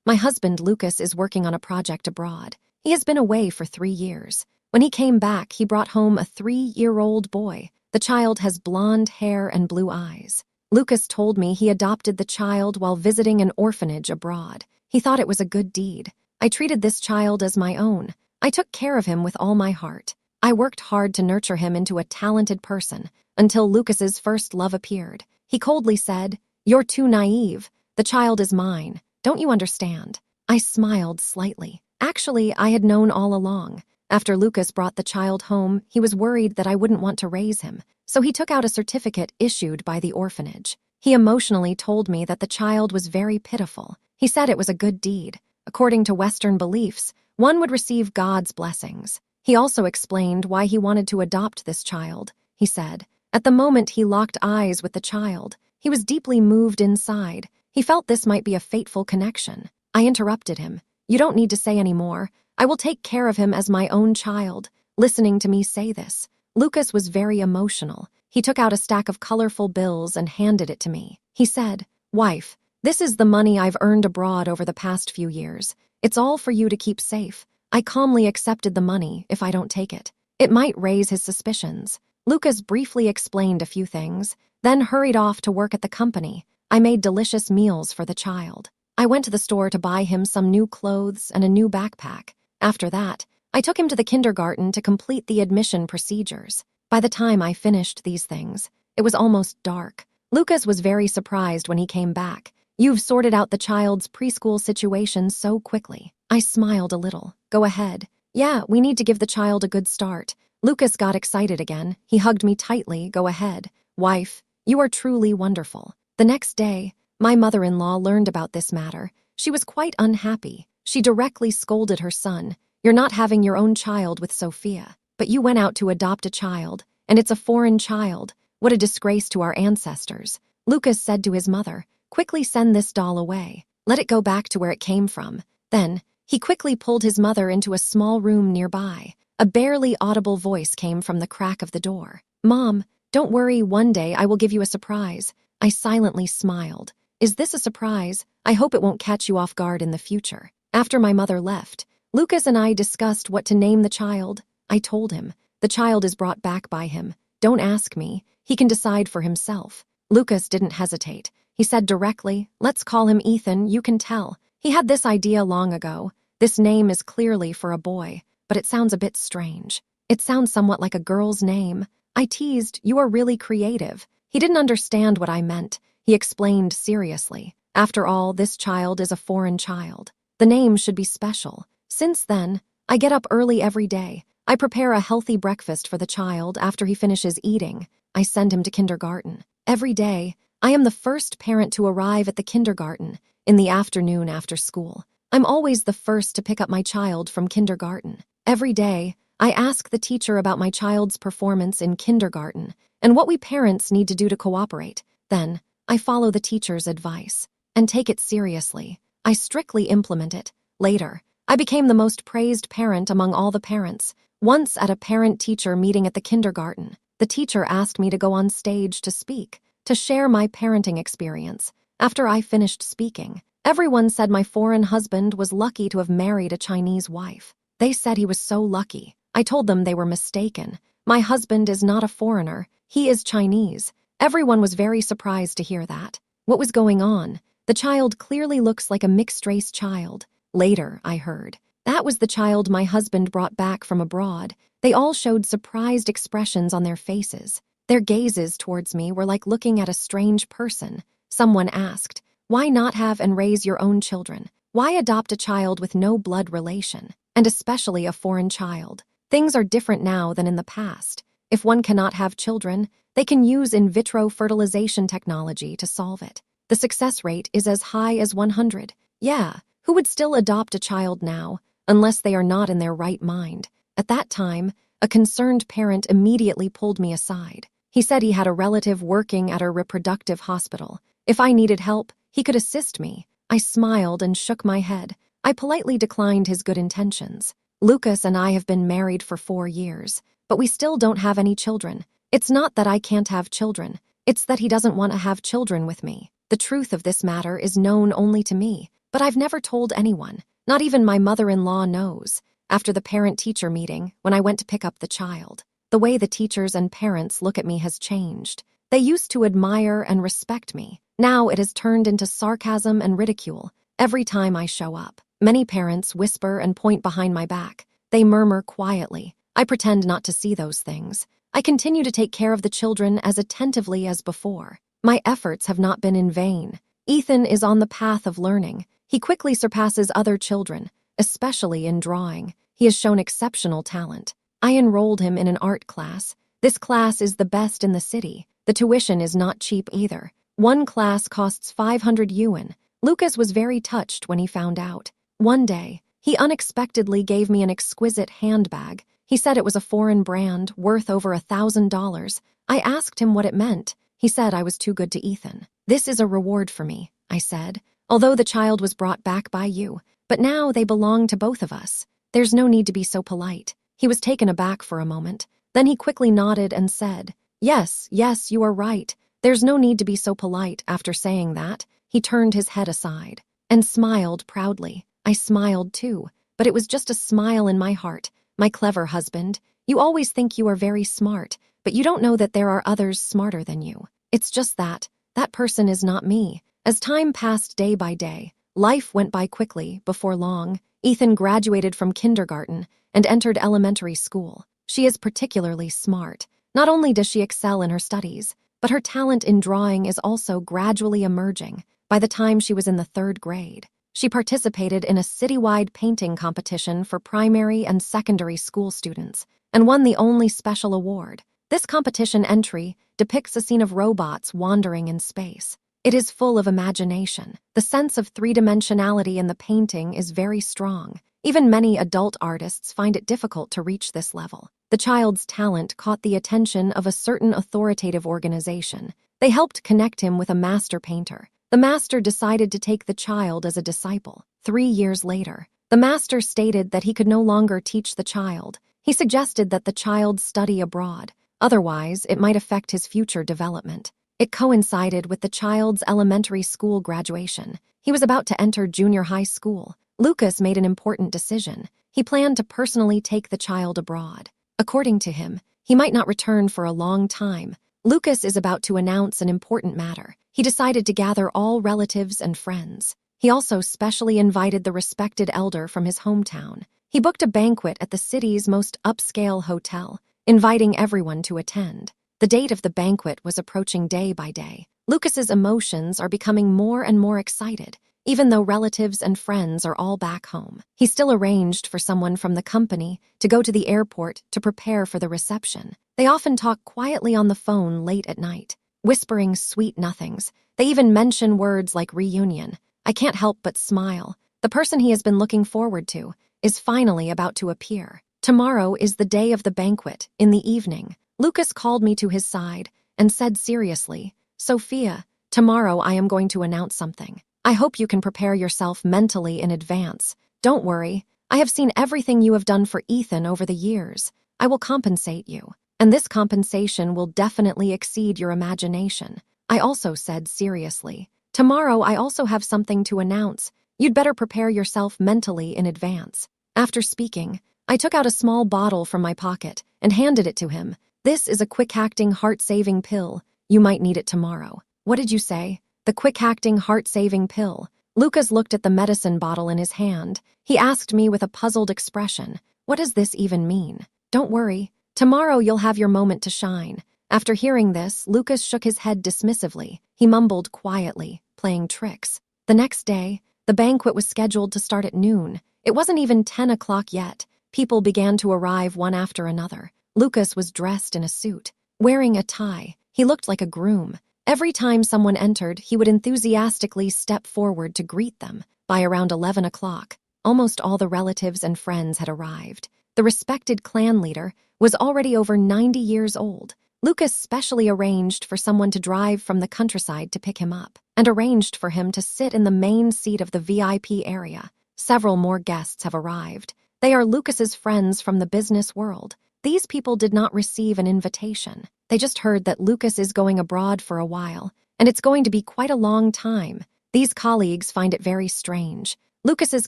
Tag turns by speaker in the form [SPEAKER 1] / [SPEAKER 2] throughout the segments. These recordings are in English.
[SPEAKER 1] My husband, Lucas, is working on a project abroad. He has been away for 3 years. When he came back, he brought home a 3-year-old boy. The child has blonde hair and blue eyes. Lucas told me he adopted the child while visiting an orphanage abroad. He thought it was a good deed. I treated this child as my own. I took care of him with all my heart. I worked hard to nurture him into a talented person until Lucas's first love appeared. He coldly said, "You're too naive. The child is mine. Don't you understand?" I smiled slightly. Actually, I had known all along. After Lucas brought the child home, he was worried that I wouldn't want to raise him, so he took out a certificate issued by the orphanage. He emotionally told me that the child was very pitiful. He said it was a good deed. According to Western beliefs, one would receive God's blessings. He also explained why he wanted to adopt this child. He said, at the moment he locked eyes with the child, he was deeply moved inside. He felt this might be a fateful connection. I interrupted him. "You don't need to say any more. I will take care of him as my own child." Listening to me say this, Lucas was very emotional. He took out a stack of colorful bills and handed it to me. He said, "Wife, this is the money I've earned abroad over the past few years. It's all for you to keep safe." I calmly accepted the money if I don't take it. It might raise his suspicions. Lucas briefly explained a few things, then hurried off to work at the company. I made delicious meals for the child. I went to the store to buy him some new clothes and a new backpack. After that, I took him to the kindergarten to complete the admission procedures. By the time I finished these things, it was almost dark. Lucas was very surprised when he came back. "You've sorted out the child's preschool situation so quickly." I smiled a little. "Go ahead." "Yeah, we need to give the child a good start." Lucas got excited again. He hugged me tightly. "Go ahead. Wife, you are truly wonderful." The next day, my mother-in-law learned about this matter. She was quite unhappy. She directly scolded her son. "You're not having your own child with Sophia, but you went out to adopt a child, and it's a foreign child. What a disgrace to our ancestors." Lucas said to his mother, "Quickly send this doll away. Let it go back to where it came from." Then, he quickly pulled his mother into a small room nearby. A barely audible voice came from the crack of the door. "Mom, don't worry, one day I will give you a surprise." I silently smiled. "Is this a surprise? I hope it won't catch you off guard in the future." After my mother left, Lucas and I discussed what to name the child. I told him, "The child is brought back by him. Don't ask me. He can decide for himself." Lucas didn't hesitate. He said directly, "Let's call him Ethan, you can tell. He had this idea long ago. This name is clearly for a boy, but it sounds a bit strange. It sounds somewhat like a girl's name." I teased, "You are really creative." He didn't understand what I meant. He explained seriously, "After all, this child is a foreign child. The name should be special." Since then, I get up early every day. I prepare a healthy breakfast for the child after he finishes eating. I send him to kindergarten. Every day, I am the first parent to arrive at the kindergarten in the afternoon after school. I'm always the first to pick up my child from kindergarten. Every day, I ask the teacher about my child's performance in kindergarten and what we parents need to do to cooperate. Then, I follow the teacher's advice and take it seriously. I strictly implement it. Later, I became the most praised parent among all the parents. Once at a parent-teacher meeting at the kindergarten, the teacher asked me to go on stage to speak, to share my parenting experience. After I finished speaking, everyone said my foreign husband was lucky to have married a Chinese wife. They said he was so lucky. I told them they were mistaken. My husband is not a foreigner. He is Chinese. Everyone was very surprised to hear that. What was going on? The child clearly looks like a mixed-race child. Later, I heard. That was the child my husband brought back from abroad. They all showed surprised expressions on their faces. Their gazes towards me were like looking at a strange person. Someone asked, "Why not have and raise your own children? Why adopt a child with no blood relation, and especially a foreign child?" Things are different now than in the past. If one cannot have children, they can use in vitro fertilization technology to solve it. The success rate is as high as 100. Yeah, who would still adopt a child now, unless they are not in their right mind? At that time, a concerned parent immediately pulled me aside. He said he had a relative working at a reproductive hospital. If I needed help, he could assist me. I smiled and shook my head. I politely declined his good intentions. Lucas and I have been married for 4 years, but we still don't have any children. It's not that I can't have children. It's that he doesn't want to have children with me. The truth of this matter is known only to me. but I've never told anyone. Not even my mother-in-law knows. After the parent-teacher meeting, when I went to pick up the child, the way the teachers and parents look at me has changed. They used to admire and respect me. Now it has turned into sarcasm and ridicule every time I show up. Many parents whisper and point behind my back. They murmur quietly. I pretend not to see those things. I continue to take care of the children as attentively as before. My efforts have not been in vain. Ethan is on the path of learning. He quickly surpasses other children, especially in drawing. He has shown exceptional talent. I enrolled him in an art class. This class is the best in the city. The tuition is not cheap either. One class costs 500 yuan. Lucas was very touched when he found out. One day, he unexpectedly gave me an exquisite handbag. He said it was a foreign brand, worth over $1,000. I asked him what it meant. He said I was too good to Ethan. This is a reward for me, I said. Although the child was brought back by you, but now they belong to both of us. There's no need to be so polite. He was taken aback for a moment. Then he quickly nodded and said, Yes, you are right. There's no need to be so polite. After saying that, he turned his head aside and smiled proudly. I smiled too, but it was just a smile in my heart. My clever husband, you always think you are very smart, but you don't know that there are others smarter than you. It's just that person is not me. As time passed day by day, life went by quickly. Before long, Ethan graduated from kindergarten and entered elementary school. She is particularly smart. Not only does she excel in her studies, but her talent in drawing is also gradually emerging. By the time she was in the 3rd grade, she participated in a citywide painting competition for primary and secondary school students and won the only special award. This competition entry depicts a scene of robots wandering in space. It is full of imagination. The sense of three-dimensionality in the painting is very strong. Even many adult artists find it difficult to reach this level. The child's talent caught the attention of a certain authoritative organization. They helped connect him with a master painter. The master decided to take the child as a disciple. 3 years later, the master stated that he could no longer teach the child. He suggested that the child study abroad. Otherwise, it might affect his future development. It coincided with the child's elementary school graduation. He was about to enter junior high school. Lucas made an important decision. He planned to personally take the child abroad. According to him, he might not return for a long time. Lucas is about to announce an important matter. He decided to gather all relatives and friends. He also specially invited the respected elder from his hometown. He booked a banquet at the city's most upscale hotel, inviting everyone to attend. The date of the banquet was approaching day by day. Lucas's emotions are becoming more and more excited. Even though relatives and friends are all back home, he still arranged for someone from the company to go to the airport to prepare for the reception. They often talk quietly on the phone late at night, whispering sweet nothings. They even mention words like reunion. I can't help but smile. The person he has been looking forward to is finally about to appear. Tomorrow is the day of the banquet. In the evening, Lucas called me to his side and said seriously, Sophia, tomorrow I am going to announce something. I hope you can prepare yourself mentally in advance. Don't worry, I have seen everything you have done for Ethan over the years. I will compensate you, and this compensation will definitely exceed your imagination. I also said seriously, tomorrow I also have something to announce. You'd better prepare yourself mentally in advance. After speaking, I took out a small bottle from my pocket and handed it to him. This is a quick-acting, heart-saving pill. You might need it tomorrow. What did you say? The quick-acting, heart-saving pill. Lucas looked at the medicine bottle in his hand. He asked me with a puzzled expression, what does this even mean? Don't worry. Tomorrow you'll have your moment to shine. After hearing this, Lucas shook his head dismissively. He mumbled quietly, playing tricks. The next day, the banquet was scheduled to start at noon. It wasn't even 10 o'clock yet. People began to arrive one after another. Lucas was dressed in a suit, wearing a tie. He looked like a groom. Every time someone entered, he would enthusiastically step forward to greet them. By around 11 o'clock, almost all the relatives and friends had arrived. The respected clan leader was already over 90 years old. Lucas specially arranged for someone to drive from the countryside to pick him up, and arranged for him to sit in the main seat of the VIP area. Several more guests have arrived. They are Lucas's friends from the business world. These people did not receive an invitation. They just heard that Lucas is going abroad for a while, and it's going to be quite a long time. These colleagues find it very strange. Lucas's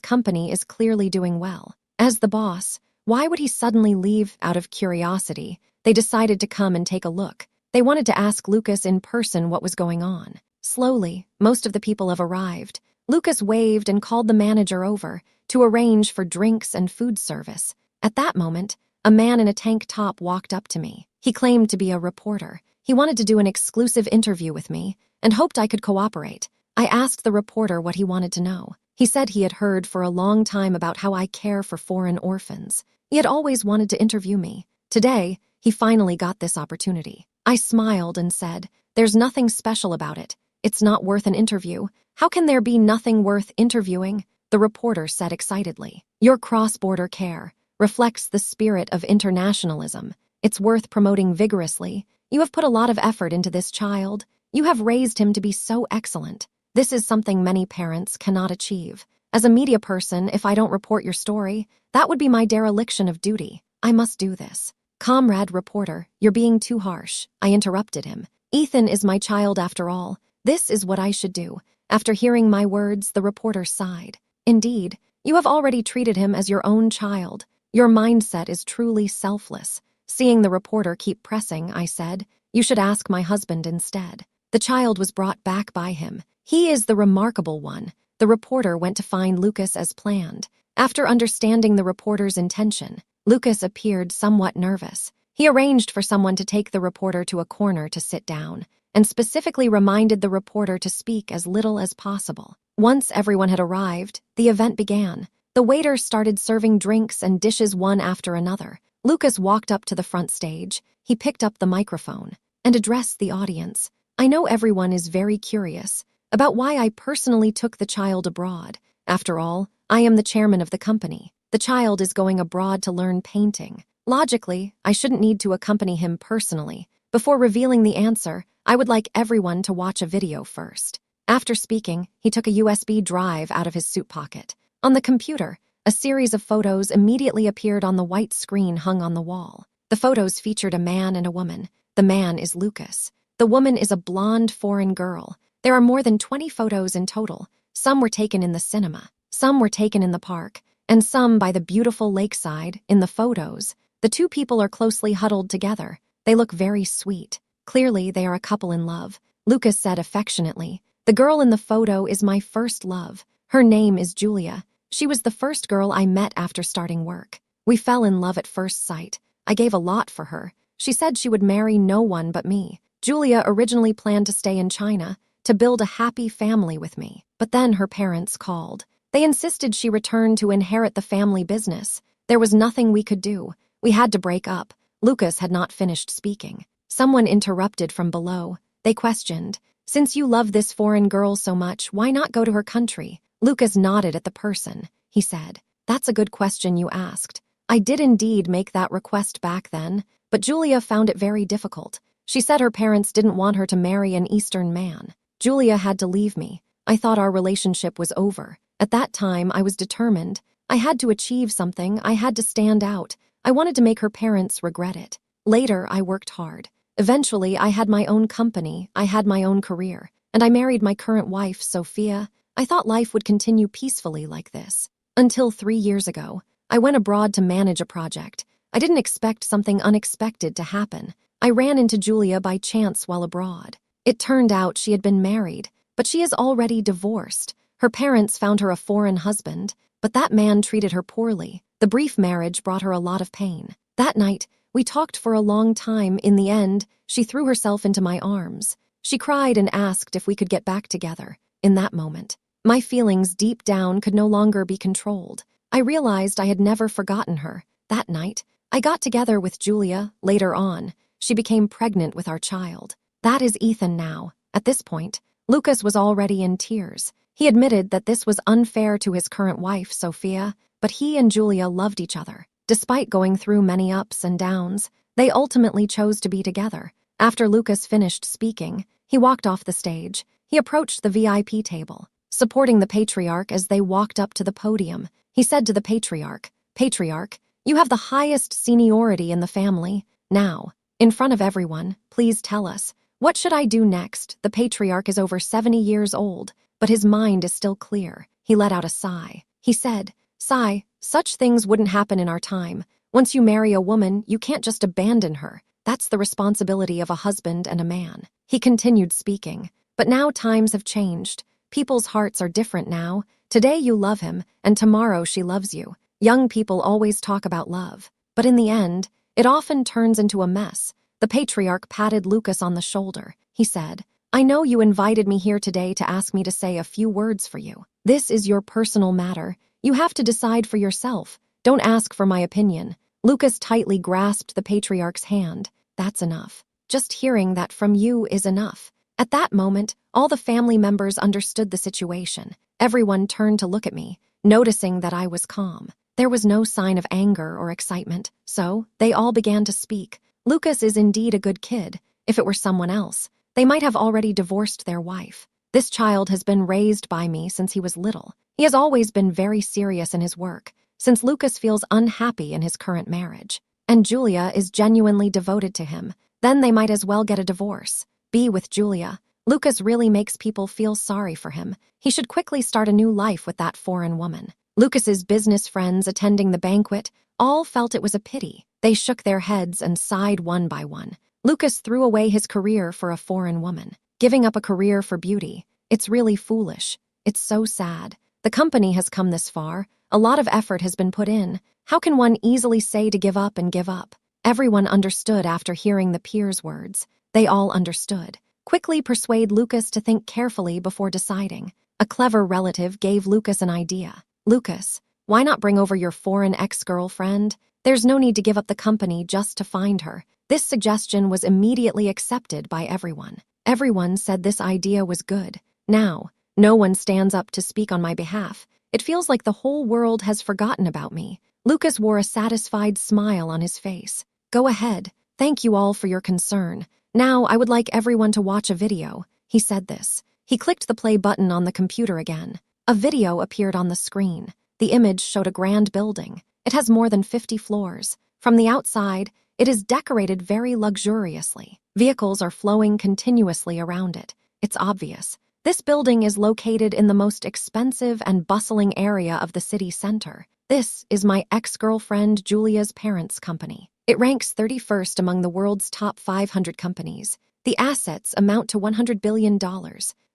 [SPEAKER 1] company is clearly doing well. As the boss, why would he suddenly leave out of curiosity? They decided to come and take a look. They wanted to ask Lucas in person what was going on. Slowly, most of the people have arrived. Lucas waved and called the manager over to arrange for drinks and food service. At that moment, a man in a tank top walked up to me. He claimed to be a reporter. He wanted to do an exclusive interview with me and hoped I could cooperate. I asked the reporter what he wanted to know. He said he had heard for a long time about how I care for foreign orphans. He had always wanted to interview me. Today, he finally got this opportunity. I smiled and said, "There's nothing special about it. It's not worth an interview. How can there be nothing worth interviewing?" The reporter said excitedly. "Your cross-border care reflects the spirit of internationalism. It's worth promoting vigorously. You have put a lot of effort into this child. You have raised him to be so excellent. This is something many parents cannot achieve. As a media person, if I don't report your story, that would be my dereliction of duty. I must do this." "Comrade reporter, you're being too harsh," I interrupted him. "Ethan is my child after all. This is what I should do." After hearing my words, the reporter sighed. "Indeed, you have already treated him as your own child. Your mindset is truly selfless." Seeing the reporter keep pressing, I said, "You should ask my husband instead." The child was brought back by him. He is the remarkable one. The reporter went to find Lucas as planned. After understanding the reporter's intention, Lucas appeared somewhat nervous. He arranged for someone to take the reporter to a corner to sit down, and specifically reminded the reporter to speak as little as possible. Once everyone had arrived, the event began. The waiter started serving drinks and dishes one after another. Lucas walked up to the front stage. He picked up the microphone and addressed the audience. "I know everyone is very curious about why I personally took the child abroad. After all, I am the chairman of the company. The child is going abroad to learn painting. Logically, I shouldn't need to accompany him personally. Before revealing the answer, I would like everyone to watch a video first." After speaking, he took a USB drive out of his suit pocket. On the computer, a series of photos immediately appeared on the white screen hung on the wall. The photos featured a man and a woman. The man is Lucas. The woman is a blonde foreign girl. There are more than 20 photos in total. Some were taken in the cinema, some were taken in the park, and some by the beautiful lakeside. In the photos, the two people are closely huddled together. They look very sweet. Clearly, they are a couple in love. Lucas said affectionately, "The girl in the photo is my first love. Her name is Julia. She was the first girl I met after starting work. We fell in love at first sight. I gave a lot for her. She said she would marry no one but me. Julia originally planned to stay in China, to build a happy family with me. But then her parents called. They insisted she return to inherit the family business. There was nothing we could do. We had to break up." Lucas had not finished speaking. Someone interrupted from below. They questioned, "Since you love this foreign girl so much, why not go to her country?" Lucas nodded at the person. He said, "That's a good question you asked. I did indeed make that request back then, but Julia found it very difficult. She said her parents didn't want her to marry an Eastern man. Julia had to leave me. I thought our relationship was over. At that time, I was determined. I had to achieve something. I had to stand out. I wanted to make her parents regret it. Later, I worked hard. Eventually, I had my own company. I had my own career. And I married my current wife, Sophia. I thought life would continue peacefully like this. Until 3 years ago, I went abroad to manage a project. I didn't expect something unexpected to happen. I ran into Julia by chance while abroad. It turned out she had been married, but she is already divorced. Her parents found her a foreign husband, but that man treated her poorly. The brief marriage brought her a lot of pain. That night, we talked for a long time. In the end, she threw herself into my arms. She cried and asked if we could get back together. In that moment, my feelings deep down could no longer be controlled. I realized I had never forgotten her. That night, I got together with Julia. Later on, she became pregnant with our child. That is Ethan now. At this point, Lucas was already in tears. He admitted that this was unfair to his current wife, Sophia, but he and Julia loved each other. Despite going through many ups and downs, they ultimately chose to be together. After Lucas finished speaking, he walked off the stage. He approached the VIP table, supporting the patriarch as they walked up to the podium. He said to the patriarch, "Patriarch, you have the highest seniority in the family. Now, in front of everyone, please tell us, what should I do next?" The patriarch is over 70 years old. but his mind is still clear. He let out a sigh. He said, "Sigh, such things wouldn't happen in our time. Once you marry a woman, you can't just abandon her. That's the responsibility of a husband and a man." He continued speaking, "But now times have changed. People's hearts are different now. Today you love him, and tomorrow she loves you. Young people always talk about love, but in the end, it often turns into a mess." The patriarch patted Lucas on the shoulder. He said, "I know you invited me here today to ask me to say a few words for you. This is your personal matter. You have to decide for yourself. Don't ask for my opinion." Lucas tightly grasped the patriarch's hand. "That's enough. Just hearing that from you is enough." At that moment, all the family members understood the situation. Everyone turned to look at me, noticing that I was calm. There was no sign of anger or excitement, so they all began to speak. Lucas is indeed a good kid. If it were someone else, they might have already divorced their wife. This child has been raised by me since he was little. He has always been very serious in his work, since Lucas feels unhappy in his current marriage. And Julia is genuinely devoted to him. Then they might as well get a divorce. Be with Julia. Lucas really makes people feel sorry for him. He should quickly start a new life with that foreign woman. Lucas's business friends attending the banquet all felt it was a pity. They shook their heads and sighed one by one. Lucas threw away his career for a foreign woman. Giving up a career for beauty. It's really foolish. It's so sad. The company has come this far. A lot of effort has been put in. How can one easily say to give up and give up? Everyone understood after hearing the peers' words. They all understood. Quickly persuade Lucas to think carefully before deciding. A clever relative gave Lucas an idea. "Lucas, why not bring over your foreign ex-girlfriend? There's no need to give up the company just to find her." This suggestion was immediately accepted by everyone. Everyone said this idea was good. Now, no one stands up to speak on my behalf. It feels like the whole world has forgotten about me. Lucas wore a satisfied smile on his face. "Go ahead. Thank you all for your concern. Now I would like everyone to watch a video." He said this. He clicked the play button on the computer again. A video appeared on the screen. The image showed a grand building. It has more than 50 floors. From the outside, it is decorated very luxuriously. Vehicles are flowing continuously around it. It's obvious. This building is located in the most expensive and bustling area of the city center. This is my ex-girlfriend Julia's parents' company. It ranks 31st among the world's top 500 companies. The assets amount to $100 billion.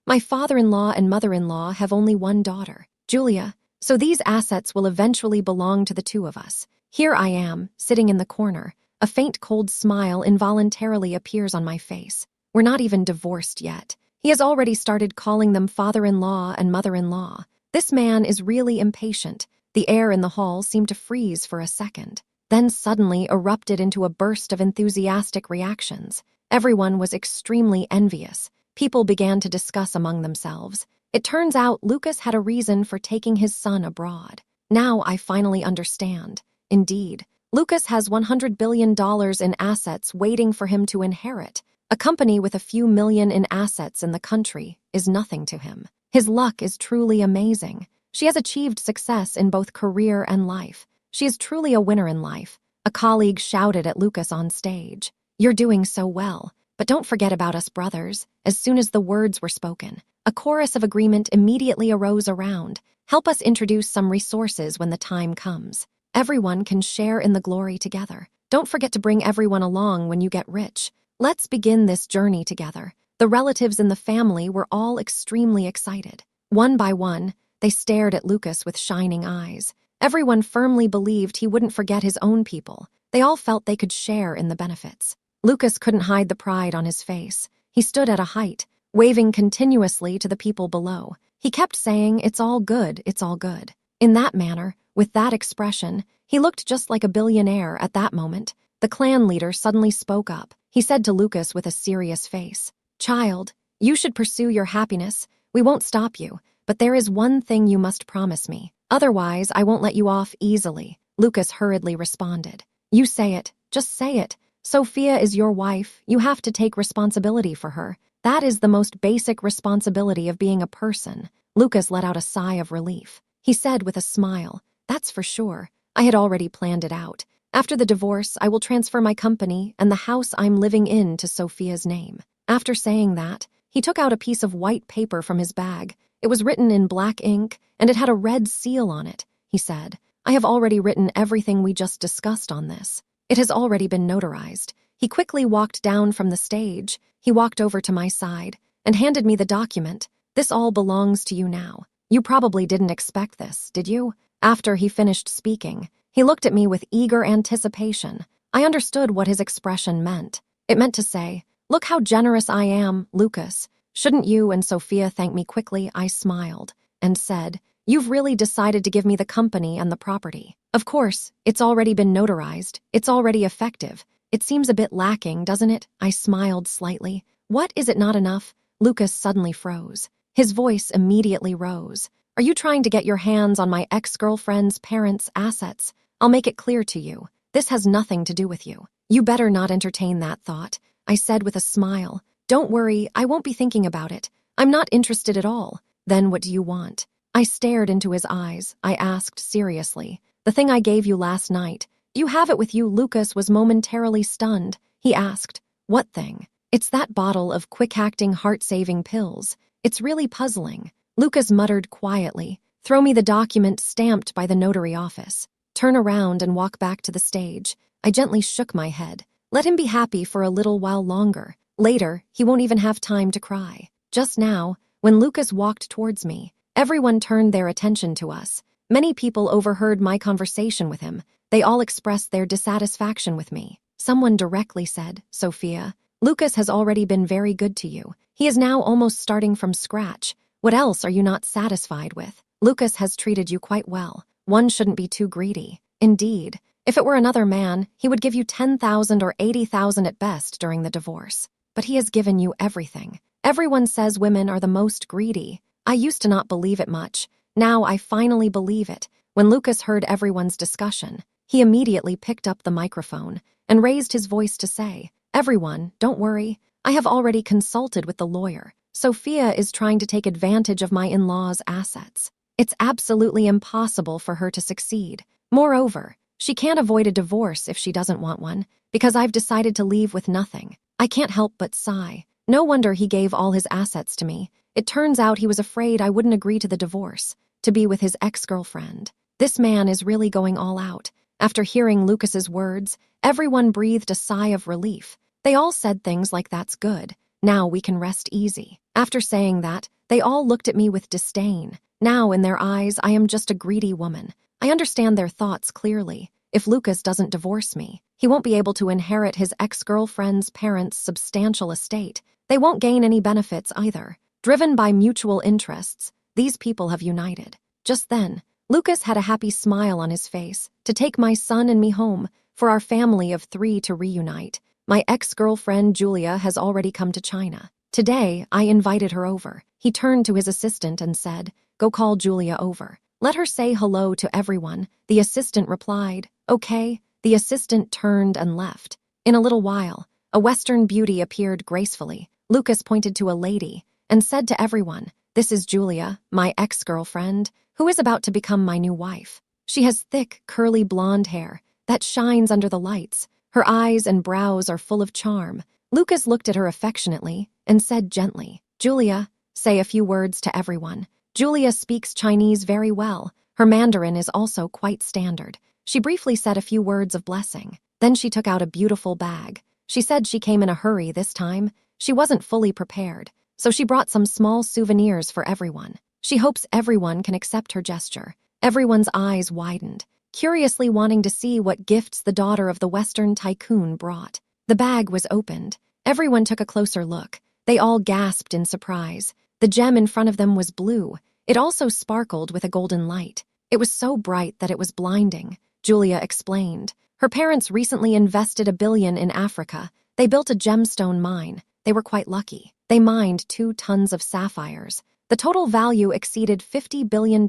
[SPEAKER 1] My father-in-law and mother-in-law have only one daughter, Julia, so these assets will eventually belong to the two of us. Here I am, sitting in the corner. A faint cold smile involuntarily appears on my face. We're not even divorced yet. He has already started calling them father-in-law and mother-in-law. This man is really impatient. The air in the hall seemed to freeze for a second, then suddenly erupted into a burst of enthusiastic reactions. Everyone was extremely envious. People began to discuss among themselves. It turns out Lucas had a reason for taking his son abroad. Now I finally understand. Indeed, Lucas has $100 billion in assets waiting for him to inherit. A company with a few million in assets in the country is nothing to him. His luck is truly amazing. She has achieved success in both career and life. She is truly a winner in life. A colleague shouted at Lucas on stage. "You're doing so well, but don't forget about us brothers." As soon as the words were spoken, a chorus of agreement immediately arose around. "Help us introduce some resources when the time comes. Everyone can share in the glory together. Don't forget to bring everyone along when you get rich. Let's begin this journey together." The relatives in the family were all extremely excited. One by one, they stared at Lucas with shining eyes. Everyone firmly believed he wouldn't forget his own people. They all felt they could share in the benefits. Lucas couldn't hide the pride on his face. He stood at a height, waving continuously to the people below. He kept saying, "It's all good, it's all good." In that manner, with that expression, he looked just like a billionaire at that moment. The clan leader suddenly spoke up. He said to Lucas with a serious face, "Child, you should pursue your happiness. We won't stop you, but there is one thing you must promise me. Otherwise, I won't let you off easily." Lucas hurriedly responded. "You say it, just say it. Sophia is your wife. You have to take responsibility for her. That is the most basic responsibility of being a person." Lucas let out a sigh of relief. He said with a smile, "That's for sure. I had already planned it out. After the divorce, I will transfer my company and the house I'm living in to Sophia's name." After saying that, He took out a piece of white paper from his bag. It was written in black ink, and it had a red seal on it. He said, "I have already written everything we just discussed on this. It has already been notarized." He quickly walked down from the stage. He walked over to my side and handed me the document. "This all belongs to you now. You probably didn't expect this, did you?" After he finished speaking, he looked at me with eager anticipation. I understood what his expression meant. It meant to say, "Look how generous I am, Lucas. Shouldn't you and Sophia thank me quickly?" I smiled and said, "You've really decided to give me the company and the property. Of course, it's already been notarized. It's already effective. It seems a bit lacking, doesn't it?" I smiled slightly. "What, is it not enough?" Lucas suddenly froze. His voice immediately rose. "Are you trying to get your hands on my ex-girlfriend's parents' assets? I'll make it clear to you. This has nothing to do with you. You better not entertain that thought," I said with a smile. "Don't worry, I won't be thinking about it. I'm not interested at all." "Then what do you want?" I stared into his eyes. I asked seriously, "The thing I gave you last night. You have it with you." Lucas was momentarily stunned. He asked, "What thing?" "It's that bottle of quick-acting heart-saving pills. It's really puzzling." Lucas muttered quietly, "Throw me the document stamped by the notary office. Turn around and walk back to the stage." I gently shook my head. Let him be happy for a little while longer. Later, he won't even have time to cry. Just now, when Lucas walked towards me, everyone turned their attention to us. Many people overheard my conversation with him. They all expressed their dissatisfaction with me. Someone directly said, "Sophia, Lucas has already been very good to you. He is now almost starting from scratch. What else are you not satisfied with? Lucas has treated you quite well. One shouldn't be too greedy." Indeed, if it were another man, he would give you 10,000 or 80,000 at best during the divorce. But he has given you everything. Everyone says women are the most greedy. I used to not believe it much. Now I finally believe it. When Lucas heard everyone's discussion, he immediately picked up the microphone and raised his voice to say, "Everyone, don't worry. I have already consulted with the lawyer. Sophia is trying to take advantage of my in-law's assets. It's absolutely impossible for her to succeed. Moreover, she can't avoid a divorce if she doesn't want one, because I've decided to leave with nothing." I can't help but sigh. No wonder he gave all his assets to me. It turns out he was afraid I wouldn't agree to the divorce, to be with his ex-girlfriend. This man is really going all out. After hearing Lucas's words, everyone breathed a sigh of relief. They all said things like, "That's good. Now we can rest easy." After saying that, they all looked at me with disdain. Now in their eyes, I am just a greedy woman. I understand their thoughts clearly. If Lucas doesn't divorce me, he won't be able to inherit his ex-girlfriend's parents' substantial estate. They won't gain any benefits either. Driven by mutual interests, these people have united. Just then, Lucas had a happy smile on his face. "To take my son and me home, for our family of 3 to reunite. My ex-girlfriend Julia has already come to China. Today, I invited her over." He turned to his assistant and said, "Go call Julia over. Let her say hello to everyone." The assistant replied, "Okay." The assistant turned and left. In a little while, a Western beauty appeared gracefully. Lucas pointed to a lady and said to everyone, "This is Julia, my ex-girlfriend, who is about to become my new wife. She has thick, curly blonde hair that shines under the lights. Her eyes and brows are full of charm." Lucas looked at her affectionately and said gently, "Julia, say a few words to everyone." Julia speaks Chinese very well. Her Mandarin is also quite standard. She briefly said a few words of blessing. Then she took out a beautiful bag. She said she came in a hurry this time. She wasn't fully prepared, so she brought some small souvenirs for everyone. She hopes everyone can accept her gesture. Everyone's eyes widened, curiously wanting to see what gifts the daughter of the Western tycoon brought. The bag was opened. Everyone took a closer look. They all gasped in surprise. The gem in front of them was blue. It also sparkled with a golden light. It was so bright that it was blinding. Julia explained. Her parents recently invested $1 billion in Africa. They built a gemstone mine. They were quite lucky. They mined 2 tons of sapphires. The total value exceeded $50 billion.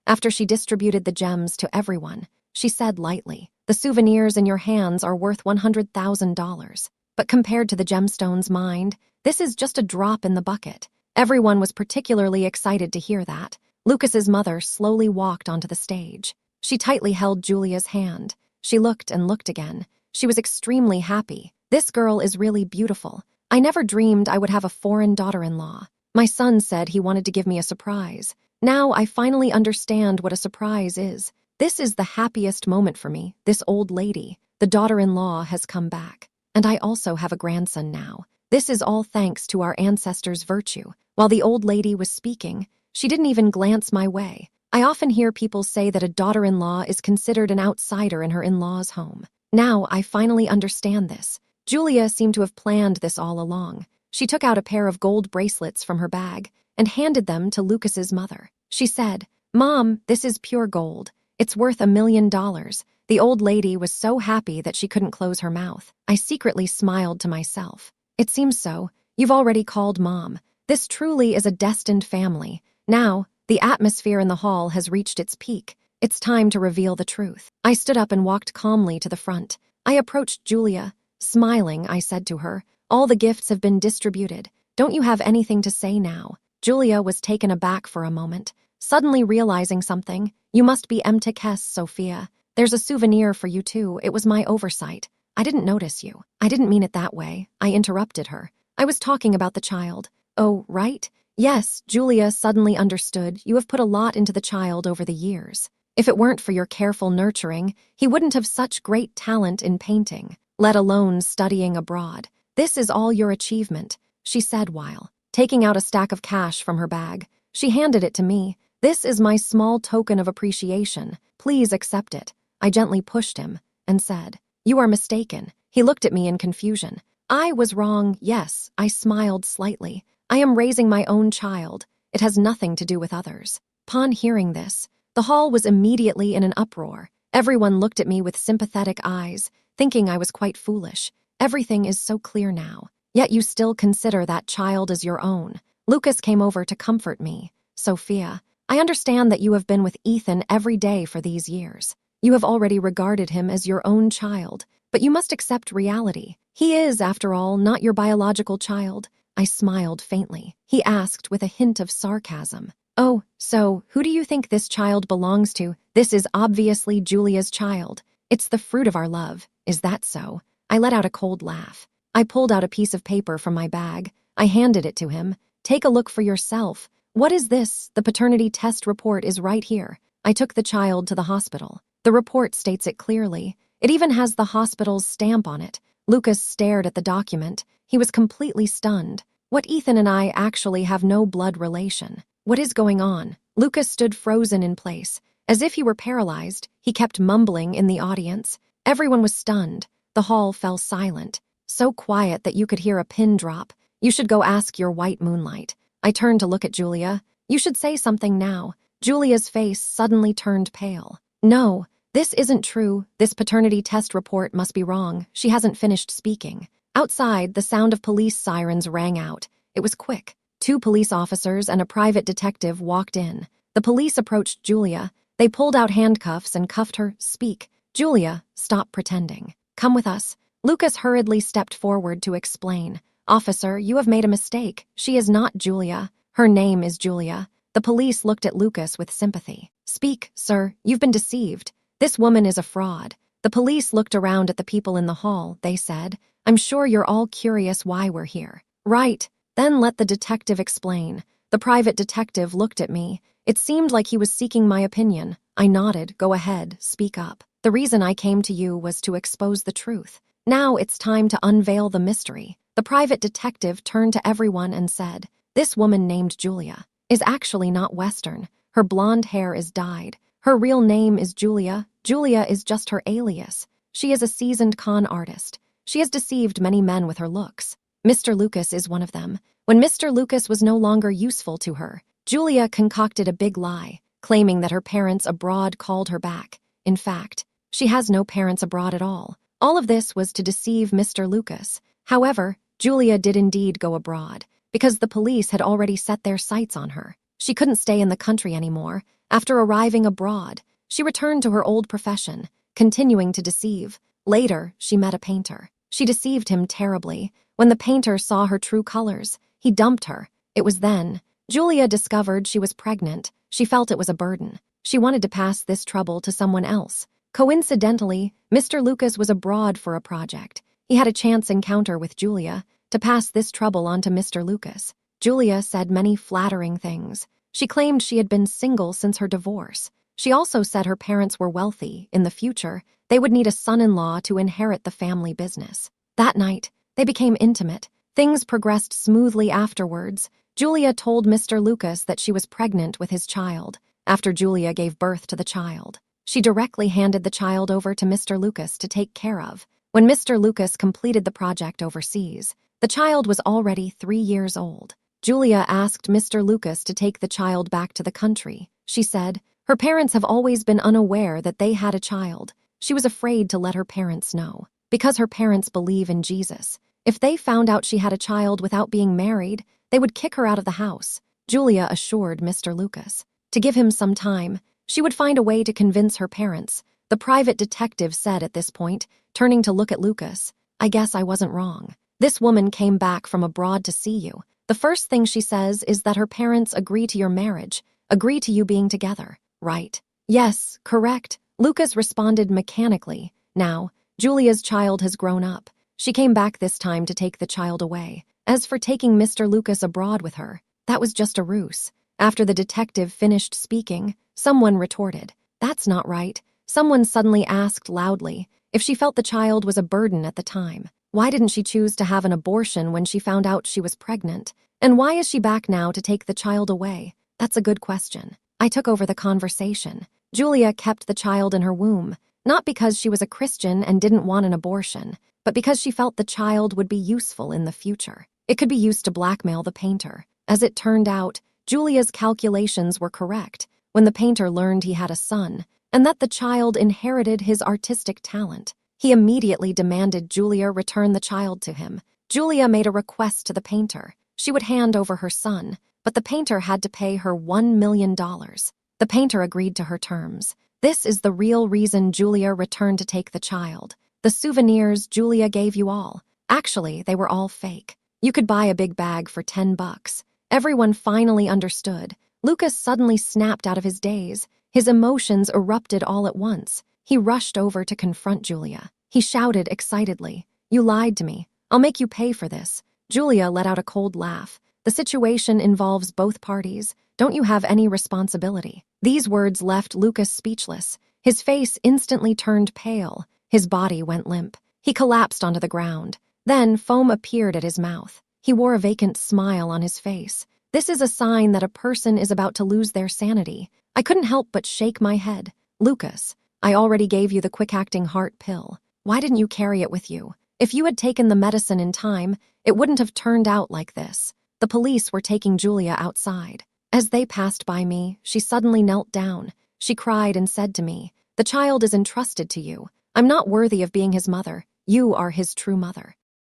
[SPEAKER 1] After she distributed the gems to everyone, she said lightly, "The souvenirs in your hands are worth $100,000. But compared to the gemstones mined, this is just a drop in the bucket." Everyone was particularly excited to hear that. Lucas's mother slowly walked onto the stage. She tightly held Julia's hand. She looked and looked again. She was extremely happy. "This girl is really beautiful. I never dreamed I would have a foreign daughter-in-law. My son said he wanted to give me a surprise. Now I finally understand what a surprise is. This is the happiest moment for me. This old lady, the daughter-in-law, has come back. And I also have a grandson now. This is all thanks to our ancestors' virtue. While the old lady was speaking, she didn't even glance my way. I often hear people say that a daughter-in-law is considered an outsider in her in-law's home. Now I finally understand this. Julia seemed to have planned this all along. She took out a pair of gold bracelets from her bag and handed them to Lucas's mother. She said, "Mom, this is pure gold. It's worth $1 million. The old lady was so happy that she couldn't close her mouth. I secretly smiled to myself. It seems so. You've already called Mom. This truly is a destined family. Now, the atmosphere in the hall has reached its peak. It's time to reveal the truth." I stood up and walked calmly to the front. I approached Julia. Smiling, I said to her, "All the gifts have been distributed. Don't you have anything to say now?" Julia was taken aback for a moment, suddenly realizing something. "You must be Mtekes, Sophia. There's a souvenir for you too. It was my oversight. I didn't notice you." "I didn't mean it that way," I interrupted her. "I was talking about the child." "Oh, right? Yes," Julia suddenly understood. "You have put a lot into the child over the years. If it weren't for your careful nurturing, he wouldn't have such great talent in painting, let alone studying abroad. This is all your achievement," she said while taking out a stack of cash from her bag. She handed it to me. "This is my small token of appreciation. Please accept it." I gently pushed him and said, "You are mistaken." He looked at me in confusion. "I was wrong, yes." I smiled slightly. "I am raising my own child. It has nothing to do with others." Upon hearing this, the hall was immediately in an uproar. Everyone looked at me with sympathetic eyes, thinking I was quite foolish. "Everything is so clear now. Yet you still consider that child as your own." Lucas came over to comfort me. "Sophia, I understand that you have been with Ethan every day for these years. You have already regarded him as your own child, but you must accept reality. He is, after all, not your biological child." I smiled faintly. He asked with a hint of sarcasm, "Oh, so who do you think this child belongs to?" "This is obviously Julia's child. It's the fruit of our love. Is that so?" I let out a cold laugh. I pulled out a piece of paper from my bag. I handed it to him. "Take a look for yourself." "What is this?" "The paternity test report is right here." I took the child to the hospital. The report states it clearly. It even has the hospital's stamp on it. Lucas stared at the document. He was completely stunned. "What, Ethan and I actually have no blood relation? What is going on?" Lucas stood frozen in place. As if he were paralyzed, he kept mumbling in the audience. Everyone was stunned. The hall fell silent, so quiet that you could hear a pin drop. "You should go ask your white moonlight." I turned to look at Julia. "You should say something now." Julia's face suddenly turned pale. "No, this isn't true. This paternity test report must be wrong." She hasn't finished speaking. Outside, the sound of police sirens rang out. It was quick. 2 police officers and a private detective walked in. The police approached Julia. They pulled out handcuffs and cuffed her. "Speak." "Julia, stop pretending. Come with us." Lucas hurriedly stepped forward to explain. "Officer, you have made a mistake. She is not Julia. Her name is Julia." The police looked at Lucas with sympathy. "Speak, sir. You've been deceived. This woman is a fraud." The police looked around at the people in the hall. They said, "I'm sure you're all curious why we're here." "Right. Then let the detective explain." The private detective looked at me. It seemed like he was seeking my opinion. I nodded. "Go ahead, speak up." "The reason I came to you was to expose the truth. Now it's time to unveil the mystery." The private detective turned to everyone and said, "This woman named Julia is actually not Western. Her blonde hair is dyed. Her real name is Julia. Julia is just her alias. She is a seasoned con artist. She has deceived many men with her looks. Mr. Lucas is one of them. When Mr. Lucas was no longer useful to her, Julia concocted a big lie, claiming that her parents abroad called her back. In fact, she has no parents abroad at all. All of this was to deceive Mr. Lucas. However, Julia did indeed go abroad, because the police had already set their sights on her. She couldn't stay in the country anymore. After arriving abroad, she returned to her old profession, continuing to deceive. Later, she met a painter. She deceived him terribly. When the painter saw her true colors, he dumped her. It was then Julia discovered she was pregnant. She felt it was a burden. She wanted to pass this trouble to someone else. Coincidentally, Mr. Lucas was abroad for a project. He had a chance encounter with Julia. to pass this trouble on to Mr. Lucas. Julia said many flattering things. She claimed she had been single since her divorce. She also said her parents were wealthy. In the future, they would need a son-in-law to inherit the family business. That night, they became intimate. Things progressed smoothly afterwards. Julia told Mr. Lucas that she was pregnant with his child. After Julia gave birth to the child, she directly handed the child over to Mr. Lucas to take care of. When Mr. Lucas completed the project overseas, the child was already 3 years old. Julia asked Mr. Lucas to take the child back to the country. She said her parents have always been unaware that they had a child. She was afraid to let her parents know, because her parents believe in Jesus. If they found out she had a child without being married, they would kick her out of the house. Julia assured Mr. Lucas to give him some time. She would find a way to convince her parents. The private detective said at this point, turning to look at Lucas, "I guess I wasn't wrong. This woman came back from abroad to see you. The first thing she says is that her parents agree to your marriage, agree to you being together, right?" "Yes, correct," Lucas responded mechanically. Now, Julia's child has grown up. She came back this time to take the child away. As for taking Mr. Lucas abroad with her, that was just a ruse. After the detective finished speaking, someone retorted, "That's not right." Someone suddenly asked loudly if she felt the child was a burden at the time. Why didn't she choose to have an abortion when she found out she was pregnant? And why is she back now to take the child away? That's a good question. I took over the conversation. Julia kept the child in her womb, not because she was a Christian and didn't want an abortion, but because she felt the child would be useful in the future. It could be used to blackmail the painter. As it turned out, Julia's calculations were correct when the painter learned he had a son, and that the child inherited his artistic talent. He immediately demanded Julia return the child to him. Julia made a request to the painter. She would hand over her son, but the painter had to pay her $1 million. The painter agreed to her terms. This is the real reason Julia returned to take the child. The souvenirs Julia gave you all. Actually, they were all fake. You could buy a big bag for $10. Everyone finally understood. Lucas suddenly snapped out of his daze. His emotions erupted all at once. He rushed over to confront Julia. He shouted excitedly, "You lied to me. I'll make you pay for this." Julia let out a cold laugh. "The situation involves both parties. Don't you have any responsibility?" These words left Lucas speechless. His face instantly turned pale. His body went limp. He collapsed onto the ground. Then foam appeared at his mouth. He wore a vacant smile on his face. This is a sign that a person is about to lose their sanity. I couldn't help but shake my head. "Lucas, I already gave you the quick-acting heart pill. Why didn't you carry it with you? If you had taken the medicine in time, it wouldn't have turned out like this." The police were taking Julia outside. As they passed by me, she suddenly knelt down. She cried and said to me, "The child is entrusted to you. I'm not worthy of being his mother. You are his true mother."